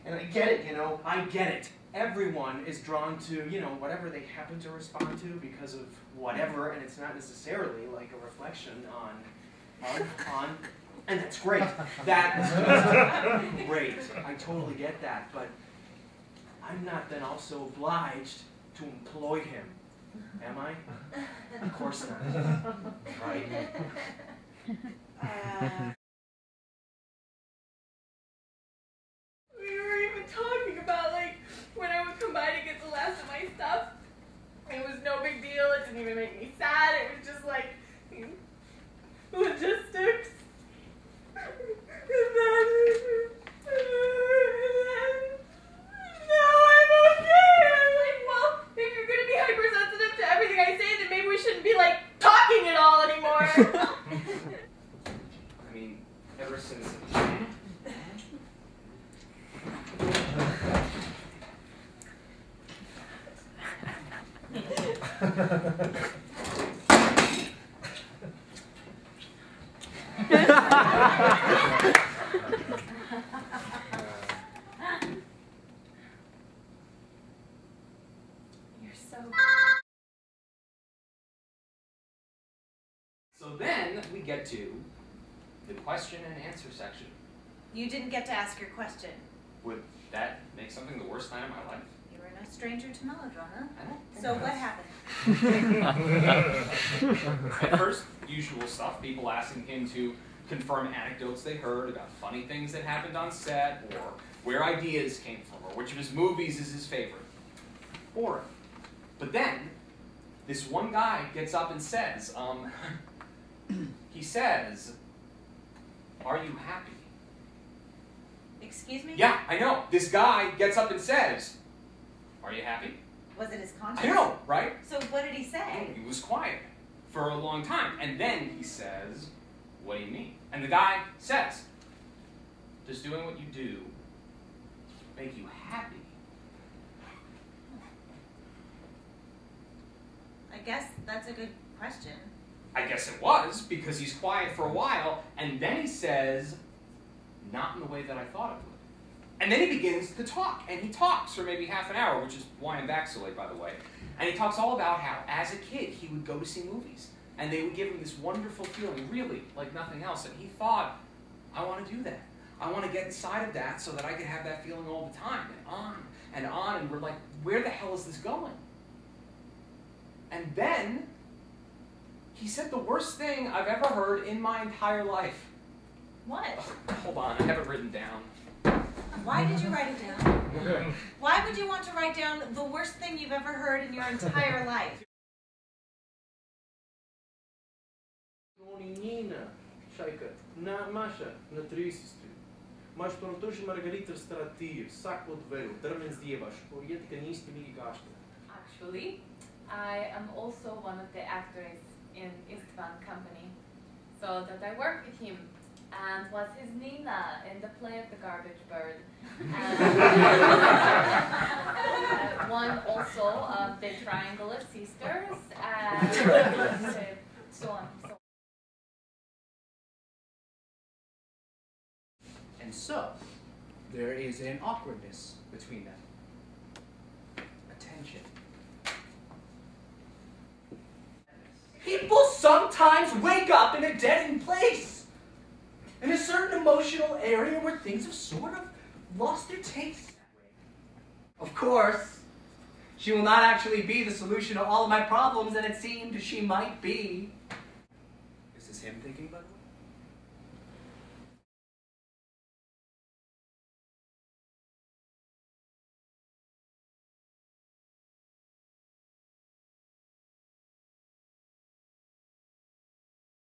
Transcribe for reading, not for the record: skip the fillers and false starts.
And I get it, you know. I get it. Everyone is drawn to, you know, whatever they happen to respond to because of whatever, and it's not necessarily like a reflection on, and that's great. That's great. I totally get that, but I'm not then also obliged to employ him, am I? Of course not. Right? We were even talking about, like, when I would come by to get the last of my stuff. It was no big deal. It didn't even make me sad. It was just like logistics. And then now I'm okay. I'm like, well, if you're going to be hypersensitive to everything I say, then maybe we shouldn't be, like, talking at all anymore. I mean, ever since... You're so... So then we get to the question and answer section. You didn't get to ask your question. Would that make something the worst night of my life? You were no stranger to melodrama. I don't think So what happened? At first, usual stuff, people asking him to confirm anecdotes they heard about funny things that happened on set, or where ideas came from, or which of his movies is his favorite. Boring. But then, this one guy gets up and says, he says, "Are you happy?" Excuse me? Yeah, I know. This guy gets up and says, "Are you happy?" Was it his conscience? I know, right? So what did he say? He was quiet for a long time. And then he says, "What do you mean?" And the guy says, "Does doing what you do make you happy?" I guess that's a good question. I guess it was, because he's quiet for a while, and then he says, "Not in the way that I thought it would." And then he begins to talk, and he talks for maybe half an hour, which is why I'm back so late, by the way. And he talks all about how, as a kid, he would go to see movies, and they would give him this wonderful feeling, really, like nothing else. And he thought, I want to do that. I want to get inside of that so that I can have that feeling all the time, and on, and we're like, where the hell is this going? And then he said the worst thing I've ever heard in my entire life. What? Hold on, I have it written down. Why did you write it down? Why would you want to write down the worst thing you've ever heard in your entire life? Nina, Шайка, на Маша, на 30-ти. Маш пронтуши Маргарита в стратию, сак от велю, дърмен сдиеваш, пориетика нисти ми ги гаща. Actually, I am also one of the actors in Istvan company, so that I work with him, and was his Nina in the play of the Garbage Bird. And one also of the Triangle of Sisters, and so on. And so, there is an awkwardness between them. A tension. People sometimes wake up in a dead-end place, in a certain emotional area where things have sort of lost their taste. Of course, she will not actually be the solution to all of my problems, and it seemed she might be. Is this him thinking, by the way?